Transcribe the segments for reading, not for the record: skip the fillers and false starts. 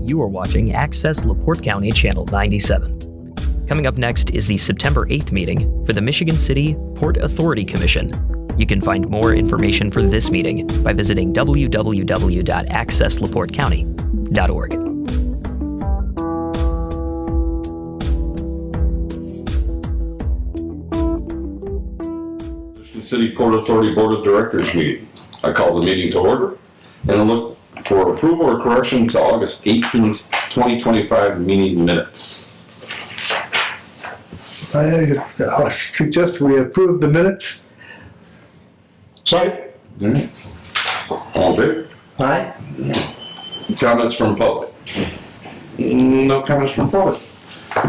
You are watching Access LaPorte County Channel 97. Coming up next is the September 8th meeting for the Michigan City Port Authority Commission. You can find more information for this meeting by visiting www.accesslaportecounty.org. City Port Authority Board of Directors meeting. I call the meeting to order and look for approval or correction to August 18th, 2025 meeting minutes. I suggest we approve the minutes. Sorry. All in favor? Aye. Comments from public? No comments from public.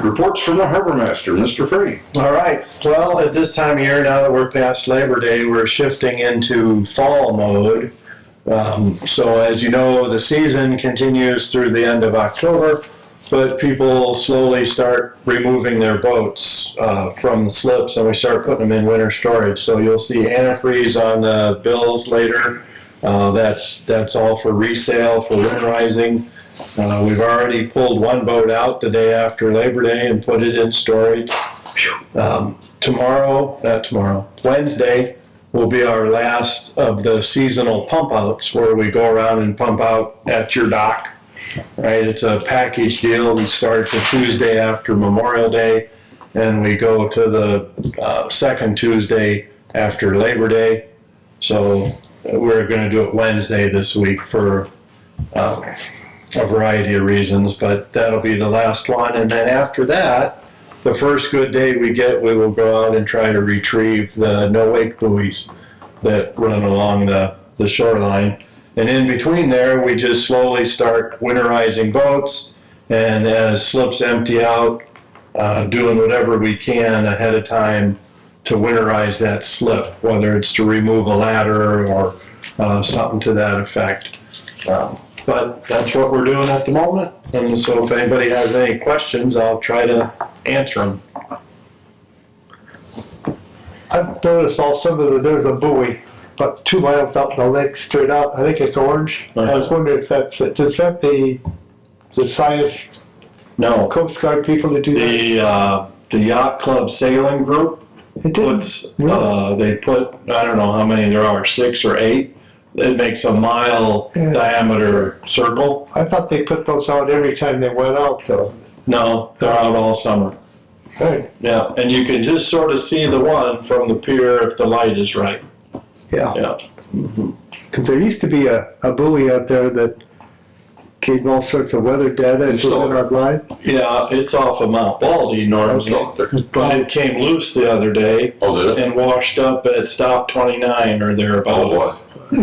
Reports from the Harbor Master, Mr. Frey. All right. Well, at this time of year, now that we're past Labor Day, we're shifting into fall mode. So as you know, the season continues through the end of October, but people slowly start removing their boats from the slips, and we start putting them in winter storage. So you'll see antifreeze on the bills later. That's all for resale, for winterizing. We've already pulled one boat out the day after Labor Day and put it in storage. Wednesday will be our last of the seasonal pump outs, where we go around and pump out at your dock. Right, it's a package deal. We start the Tuesday after Memorial Day, and we go to the second Tuesday after Labor Day. So we're going to do it Wednesday this week for a variety of reasons, but that'll be the last one. And then after that, the first good day we get, we will go out and try to retrieve the no-wake buoys that run along the shoreline. And in between there, we just slowly start winterizing boats, and as slips empty out, doing whatever we can ahead of time to winterize that slip, whether it's to remove a ladder or something to that effect. But that's what we're doing at the moment, and so if anybody has any questions, I'll try to answer them. I've noticed also there's a buoy about 2 miles up the lake straight out. I think it's orange. I was wondering if that's it. Is that the science No, Coast Guard people that do that? the Yacht Club Sailing Group It didn't. puts, Really? they put, I don't know how many there are, 6 or 8. It makes a mile diameter circle. I thought they put those out every time they went out, though. No, they're out all summer. Good. Yeah, and you can just sort of see the one from the pier if the light is right. Yeah. Yeah. Because there used to be a buoy out there that gave all sorts of weather data and put it online. Yeah, it's off of Mount Baldy normally, but it came loose the other day Oh, did it? and washed up at Stop 29 or Oh, thereabouts. boy.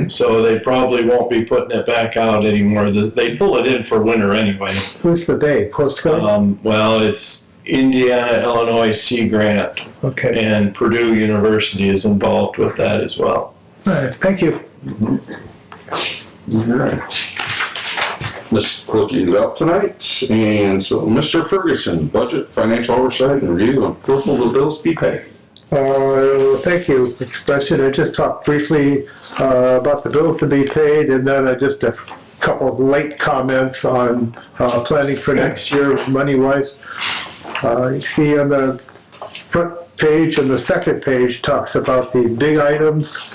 So they probably won't be putting it back out anymore. They pull it in for winter anyway. Who's the they? Coast Guard? Well, it's Indiana, Illinois Sea Grant, Okay. and Purdue University is involved with that as well. All right. Thank you. All right. Ms. Quilty's out tonight, and so Mr. Ferguson, budget, financial oversight, and review, and approval of the bills be paid. Thank you, Mr. President. I just talked briefly about the bills to be paid, and then just a couple of late comments on planning for next year, money-wise. You see on the front page and the second page talks about the big items,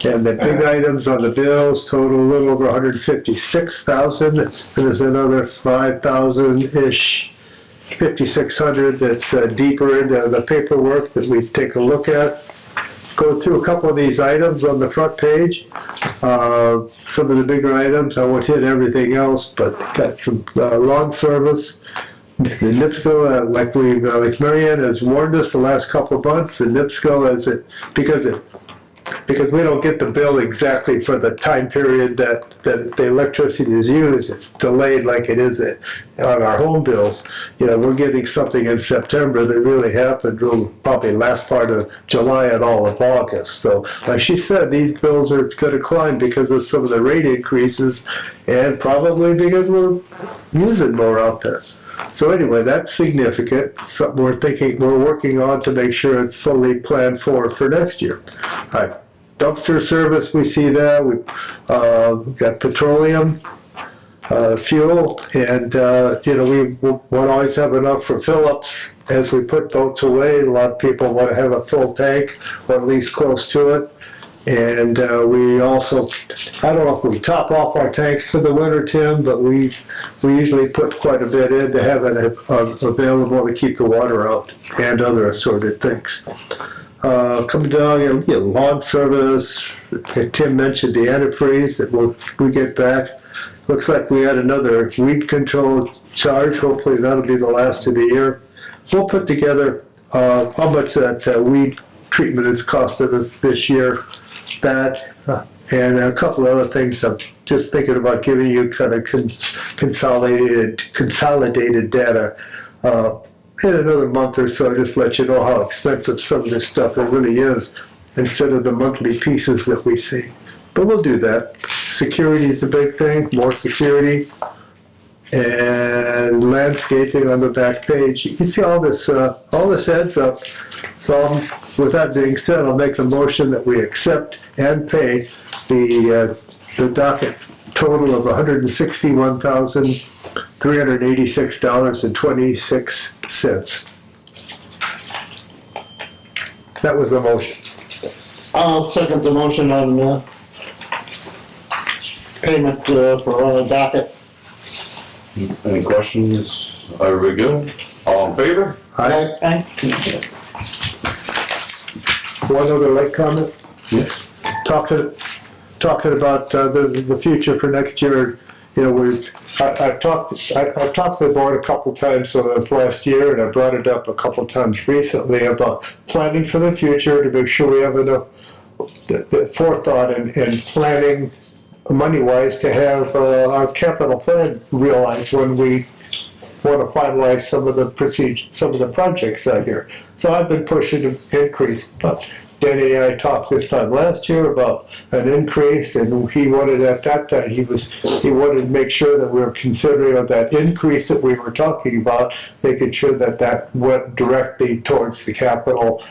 and the big items on the bills total a little over $156,000. There's another 5,000-ish. 5,600 that's deeper into the paperwork that we take a look at. Go through a couple of these items on the front page. Some of the bigger items, I won't hit everything else, but got some lawn service. The NIPSCO, like Marianne has warned us the last couple of months, the NIPSCO because we don't get the bill exactly for the time period that the electricity is used, it's delayed like it is on our home bills. You know, we're getting something in September that really happened probably last part of July and all of August. So like she said, these bills are going to climb because of some of the rate increases and probably because we're using more out there. So anyway, that's significant. Something we're working on to make sure it's fully planned for next year. All right. Dumpster service, we see that. We've got petroleum. fuel, and, we won't always have enough for fill-ups as we put boats away. A lot of people want to have a full tank, or at least close to it. And we also, I don't know if we top off our tanks for the winter, Tim, but we usually put quite a bit in to have it available to keep the water out and other assorted things. Coming down, lawn service, Tim mentioned the antifreeze that we get back. Looks like we had another weed control charge. Hopefully that'll be the last of the year. We'll put together how much that weed treatment has costed us this year. That and a couple other things. I'm just thinking about giving you kind of consolidated data in another month or so. Just let you know how expensive some of this stuff really is, instead of the monthly pieces that we see. But we'll do that. Security is a big thing. More security. And landscaping on the back page. You can see all this adds up. So with that being said, I'll make a motion that we accept and pay the docket total of $161,386.26. That was the motion. I'll second the motion on payment for the docket. Any questions? Are we good? All in favor? Aye. One other late comment? Yes. Talking about the future for next year. I've talked to the board a couple times for this last year, and I brought it up a couple times recently about planning for the future to make sure we have enough the forethought and planning money-wise to have our capital plan realized when we want to finalize some of the projects out here. So I've been pushing to increase, but Danny and I talked this time last year about an increase, and he wanted at that time, he wanted to make sure that we were considering that increase that we were talking about, making sure that went directly towards the capital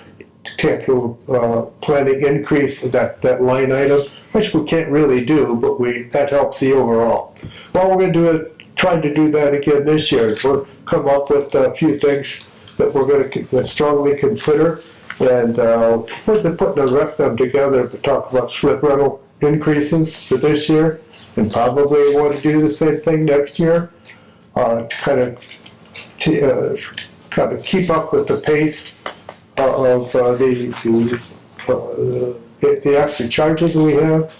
planning increase, that line item, which we can't really do, but that helps the overall. Well, we're going to trying to do that again this year. We'll come up with a few things that we're going to strongly consider, and we're putting the rest of them together to talk about slip rental increases for this year, and probably want to do the same thing next year, kind of keep up with the pace of the extra charges we have,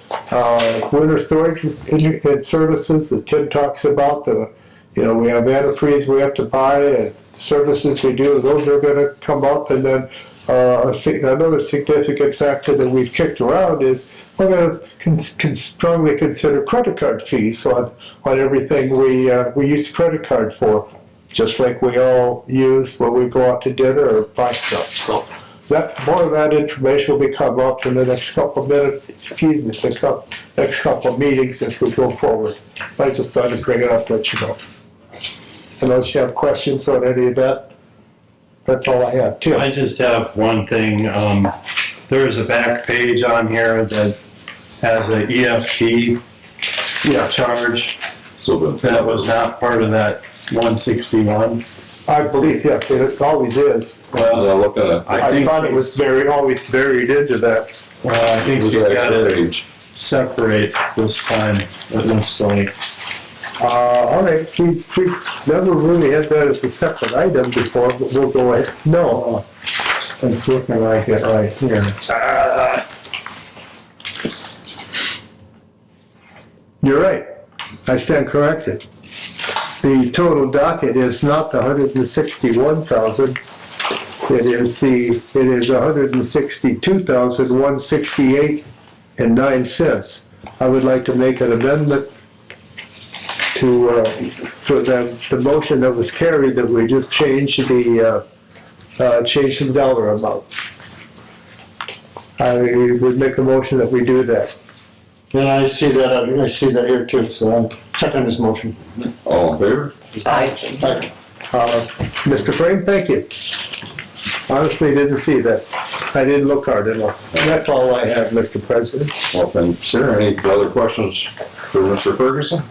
winter storage and services that Tim talks about. We have antifreeze we have to buy, and the services we do, those are going to come up. And then another significant factor that we've kicked around is we're going to strongly consider credit card fees on everything we use the credit card for, just like we all use when we go out to dinner or buy stuff. So more of that information will come up in the next couple of minutes, next couple of meetings as we go forward. I just thought I'd bring it up, let you know. Unless you have questions on any of that, that's all I have. Tim? I just have one thing. There's a back page on here that has an EFT charge. So That was not part of that 161. I believe, yes, it always is. Well, look at it. I I think thought it was always buried into that. I think she's got it Page. separate this time, it looks like. All right, we've never really had that as a separate item before, but we'll go ahead. No, It's looking like it right here. you're right. I stand corrected. The total docket is not the 161,000. It is 162,168.09. I would like to make an amendment for the motion that was carried, that we just change the dollar amount. I would make a motion that we do that. And I see that here too, so I'm second this motion. All in favor? Aye. Mr. Frame, thank you. Honestly, didn't see that. I didn't look hard enough. That's all I have, Mr. President. Well, then, sir, any other questions for Mr. Ferguson?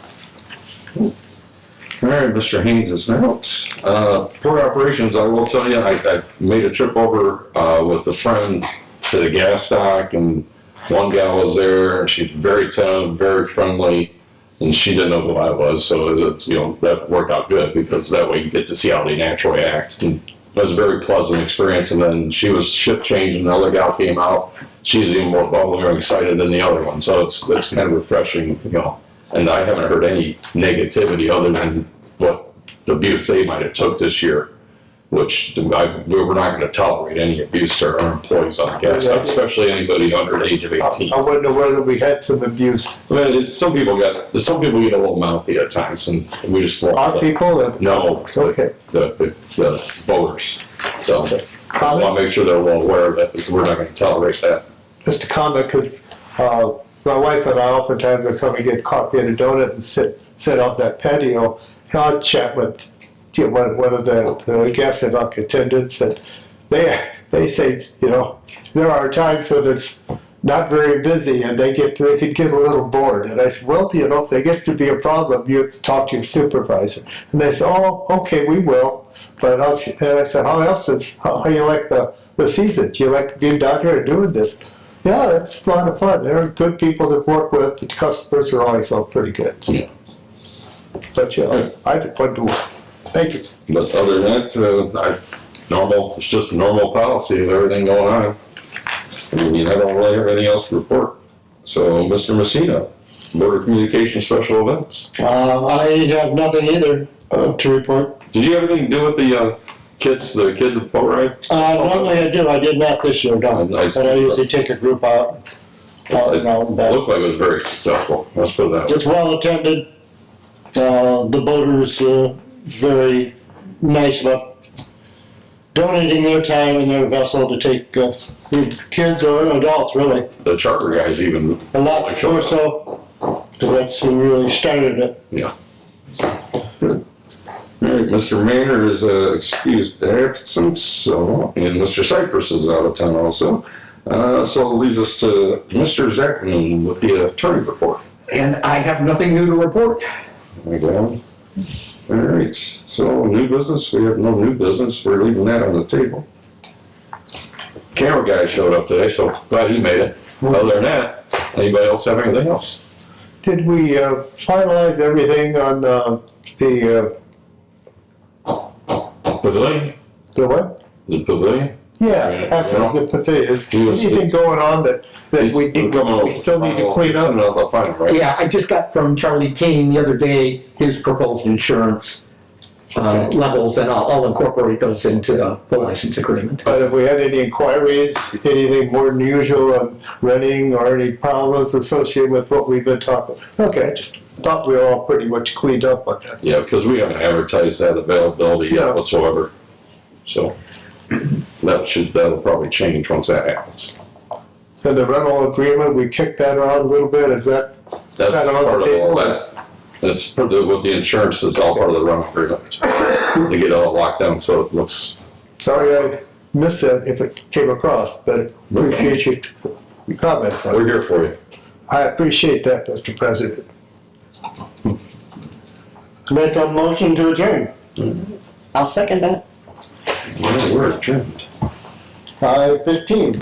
All right, Mr. Haynes is next. Port operations, I will tell you, I made a trip over with a friend to the gas dock, and one gal was there, and she's very attentive, very friendly, and she didn't know who I was, so it's, that worked out good, because that way you get to see how they naturally act. And it was a very pleasant experience, and then she was shift changing, the other gal came out, she's even more bubbly or excited than the other one, so it's kind of refreshing, and I haven't heard any negativity other than what the abuse they might have took this year, which we're not going to tolerate any abuse to our employees on the gas side, especially anybody under the age of 18. I wonder whether we had some abuse. Well, some people get a little mouthy at times, and we just want Our people? No, Okay. the voters. So I want Comment? to make sure they're well aware of that, because we're not going to tolerate that. Just a comment, because my wife and I oftentimes will come and get coffee and a donut and sit out that patio. And I'll chat with one of the gas dock attendants, and they say, there are times when it's not very busy and they could get a little bored. And I said, well, if there gets to be a problem, you talk to your supervisor. And they say, oh, okay, we will. But and I said, how you like the season? Do you like being down here and doing this? Yeah, it's a lot of fun. They're good people to work with. The customers are always all pretty good. Yeah. But I did put to work. Thank you. But other than that, it's just a normal policy of everything going on. I don't really have anything else to report. So, Mr. Messina, Board of Communications Special Events. I have nothing either to report. Did you have anything to do with the kid boat ride? Normally I do. I did not this year, no. Nice. But I usually take a group out and out and It back. looked like it was very successful. Let's put it that way. It's well attended. The boaters very nice about donating their time and their vessel to take kids or adults, really. The charter guys even. A lot more so, because that's who really started it. Yeah. All right, Mr. Maynard is excused absence, so, and Mr. Cypress is out of town also. So it leaves us to Mr. Zachman with the attorney report. And I have nothing new to report. There you go. All right, so new business, we have no new business, we're leaving that on the table. Camera guy showed up today, so glad he made it. Other than that, anybody else have anything else? Did we finalize everything on the Pavilion? what? The pavilion? Yeah, that's the pavilion. Is He was- anything going on that we still need to clean up? The final, right? Yeah, I just got from Charlie King the other day his proposed insurance levels, and I'll incorporate those into the license agreement. But have we had any inquiries, anything more than usual on renting or any problems associated with what we've been talking? Okay, I just thought we were all pretty much cleaned up on that. Yeah, because we haven't advertised that availability Yeah. yet whatsoever. So that'll probably change once that happens. And the rental agreement, we kicked that around a little bit, is that? That's Kind of on part the of all table. that. It's part of with the insurance, it's all part of the rental agreement. To get it all locked down, so it looks, Sorry I missed that if it came across, but appreciate your comments on we're it. here for you. I appreciate that, Mr. President. Make a motion to adjourn. I'll second that. Yeah, we're adjourned. 5:15.